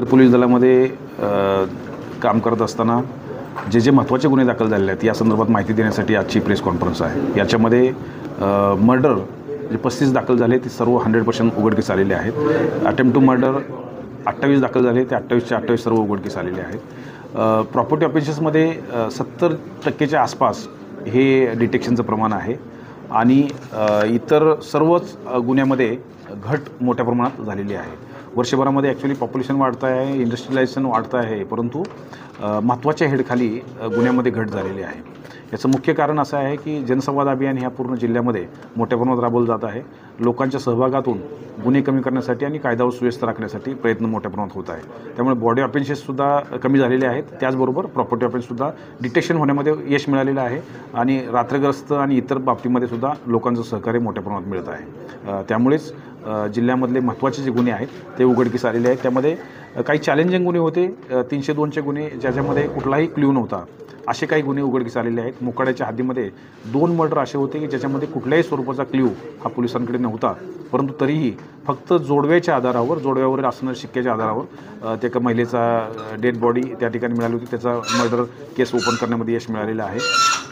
Police दलामध्ये काम करत असताना जे महत्त्वाचे गुन्हे दाखल झालेले आहेत या संदर्भात माहिती देण्यासाठी आजची प्रेस कॉन्फरन्स आहे। याच्यामध्ये मर्डर जे 35 दाखल झाले ते सर्व 100% उघडकीस आलेले आहेत। अटेम्प्ट टू मर्डर 28 दाखल झाले ते 28चे 28 सर्व उघडकीस आलेले आहेत। प्रॉपर्टी ऑफेन्सेसमध्ये 70% आसपास हे डिटेक्शनचं प्रमाण आहे आणि इतर सर्वच गुन्ह्यामध्ये घट मोठ्या प्रमाणात झालेली आहे। वर्षभरामध्ये ॲक्च्युली पॉप्युलेशन वाढतं आहे, इंडस्ट्रियलायझेशन वाढतं आहे, परंतु महत्त्वाच्या हेडखाली गुन्ह्यामध्ये घट झालेली आहे। याचं मुख्य कारण असं आहे की जनसंवाद अभियान ह्या पूर्ण जिल्ह्यामध्ये मोठ्या प्रमाणात राबवलं जात आहे। लोकांच्या सहभागातून गुन्हे कमी करण्यासाठी आणि कायदा व सुव्यवस्था राखण्यासाठी प्रयत्न मोठ्या प्रमाणात होत आहे। त्यामुळे बॉडी ऑफेन्सेससुद्धा कमी झालेले आहेत, त्याचबरोबर प्रॉपर्टी ऑफेन्ससुद्धा डिटेक्शन होण्यामध्ये यश मिळालेलं आहे आणि रात्रग्रस्त आणि इतर बाबतीमध्ये सुद्धा लोकांचं सहकार्य मोठ्या प्रमाणात मिळत आहे। त्यामुळेच जिल्ह्यामधले महत्त्वाचे जे गुन्हे आहेत ते उघडकीस आलेले आहेत। त्यामध्ये काही चॅलेंजिंग गुन्हे होते, 302चे गुन्हे ज्याच्यामध्ये कुठलाही क्ल्यू नव्हता, असे काही गुन्हे उघडकीस आलेले आहेत। मोकाड्याच्या हद्दीमध्ये 2 मर्डर असे होते की ज्याच्यामध्ये कुठल्याही स्वरूपाचा क्ल्यू हा पोलिसांकडे नव्हता, परंतु तरीही फक्त जोडव्याच्या आधारावर, जोडव्यावर असणाऱ्या शिक्क्याच्या आधारावर त्या एका महिलेचा डेड बॉडी त्या ठिकाणी मिळाली होती, त्याचा मर्डर केस ओपन करण्यामध्ये यश मिळालेलं आहे।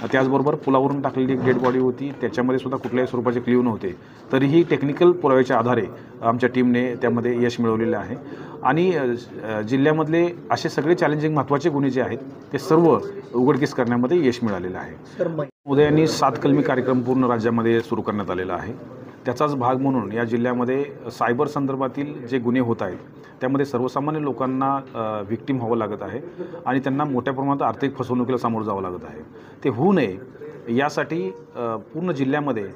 त्याचबरोबर पुलावरून टाकलेली एक डेड बॉडी होती, त्याच्यामध्ये सुद्धा कुठल्याही स्वरूपाचे क्ल्यू नव्हते, तरीही टेक्निकल पुराव्याच्या आधारे आमच्या टीमने त्यामध्ये यश मिळवलेलं आहे। आणि जिल्ह्यामधले असे सगळे चॅलेंजिंग महत्त्वाचे गुन्हे जे आहेत ते सर्व उघडकीस करण्यामध्ये यश मिळालेलं आहे। उदयानी 7 कलमी कार्यक्रम पूर्ण राज्यामध्ये सुरू करण्यात आलेला आहे। त्याचाच भाग म्हणून या जिल्ह्यामध्ये सायबर संदर्भातील जे गुन्हे होत आहेत त्यामध्ये सर्वसामान्य लोकांना व्हिक्टीम व्हावं लागत आहे आणि त्यांना मोठ्या प्रमाणात आर्थिक फसवणुकीला सामोरं जावं लागत आहे। ते होऊ नये यासाठी पूर्ण जिल्ह्यामध्ये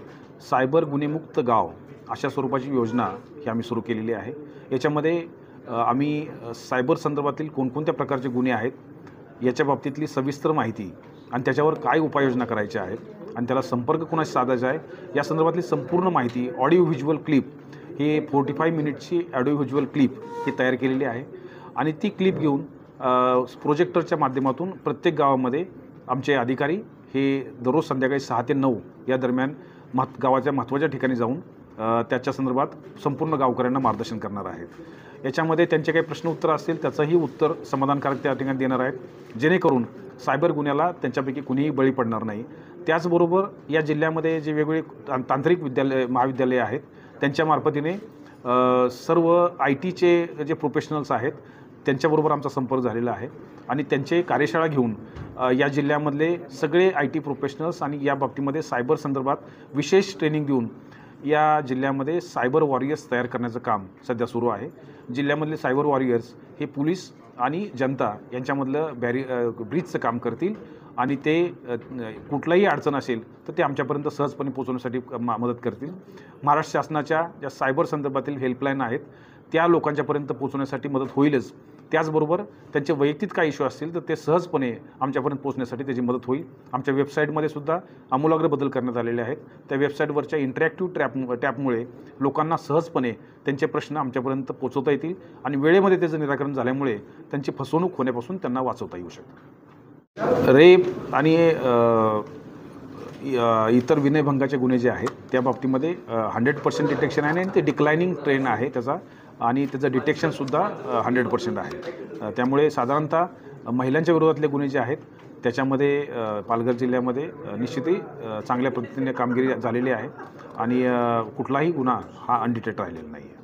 सायबर गुन्हेमुक्त गाव अशा स्वरूपाची योजना ही आम्ही सुरू केलेली आहे। याच्यामध्ये आम्ही सायबर संदर्भातील कोणकोणत्या प्रकारचे गुन्हे आहेत याच्या बाबतीतली सविस्तर माहिती आणि त्याच्यावर काय उपाययोजना करायच्या आहेत आणि त्याला संपर्क कोणाशी साधायचा आहे या संदर्भातली संपूर्ण माहिती ऑडिओ व्हिज्युअल क्लिप हे 45 मिनिटची ऑडिओ व्हिज्युअल क्लिप ही तयार केलेली आहे आणि ती क्लिप घेऊन प्रोजेक्टरच्या माध्यमातून प्रत्येक गावामध्ये आमचे अधिकारी हे दररोज संध्याकाळी 6 ते 9 या दरम्यान गावाच्या महत्त्वाच्या ठिकाणी जाऊन त्याच्या संदर्भात संपूर्ण गावकऱ्यांना मार्गदर्शन करणार आहेत। याच्यामध्ये त्यांचे काही प्रश्न उत्तर असतील त्याचंही उत्तर समाधानकारक त्या ठिकाणी देणार आहेत, जेणेकरून सायबर गुन्ह्याला त्यांच्यापैकी कुणीही बळी पडणार नाही। त्याचबरोबर या जिल्ह्यामध्ये जे वेगवेगळे तांत्रिक महाविद्यालये आहेत त्यांच्या मार्फतीने सर्व IT चे जे प्रोफेशनल्स आहेत त्यांच्याबरोबर आमचा संपर्क झालेला आहे आणि त्यांचे कार्यशाळा घेऊन या जिल्ह्यामधले सगळे IT प्रोफेशनल्स आणि या बाबतीमध्ये सायबर संदर्भात विशेष ट्रेनिंग देऊन या जिल्ह्यामध्ये सायबर वॉरियर्स तयार करण्याचं काम सध्या सुरू आहे। जिल्ह्यामधले सायबर वॉरियर्स हे पोलीस आणि जनता यांच्यामधलं ब्रिजचं काम करतील आणि ते कुठलाही अडचण असेल तर ते आमच्यापर्यंत सहजपणे पोहोचवण्यासाठी मदत करतील। महाराष्ट्र शासनाच्या ज्या सायबर संदर्भातील हेल्पलाईन आहेत त्या लोकांच्यापर्यंत पोहोचवण्यासाठी मदत होईलच, त्याचबरोबर त्यांचे वैयक्तिक काही इश्यू असतील तर ते सहजपणे आमच्यापर्यंत पोहोचण्यासाठी त्याची मदत होईल। आमच्या वेबसाईटमध्ये सुद्धा आमूलाग्र बदल करण्यात आलेले आहेत। त्या वेबसाईटवरच्या इंटरॅक्टिव्ह टॅबमुळे लोकांना सहजपणे त्यांचे प्रश्न आमच्यापर्यंत पोहोचवता येतील आणि वेळेमध्ये त्याचं निराकरण झाल्यामुळे त्यांची फसवणूक होण्यापासून त्यांना वाचवता येऊ शकतं। रेप आणि इतर विनयभंगाचे गुन्हे जे आहेत त्या बाबतीमध्ये 100% डिटेक्शन आहे आणि ते डिक्लायनिंग ट्रेंड आहे त्याचा आणि त्याचं डिटेक्शनसुद्धा 100% आहे। त्यामुळे साधारणतः महिलांच्या विरोधातले गुन्हे जे आहेत त्याच्यामध्ये पालघर जिल्ह्यामध्ये निश्चितही चांगल्या पद्धतीने कामगिरी झालेली आहे आणि कुठलाही गुन्हा हा अनडिटेक्ट राहिलेला नाही आहे।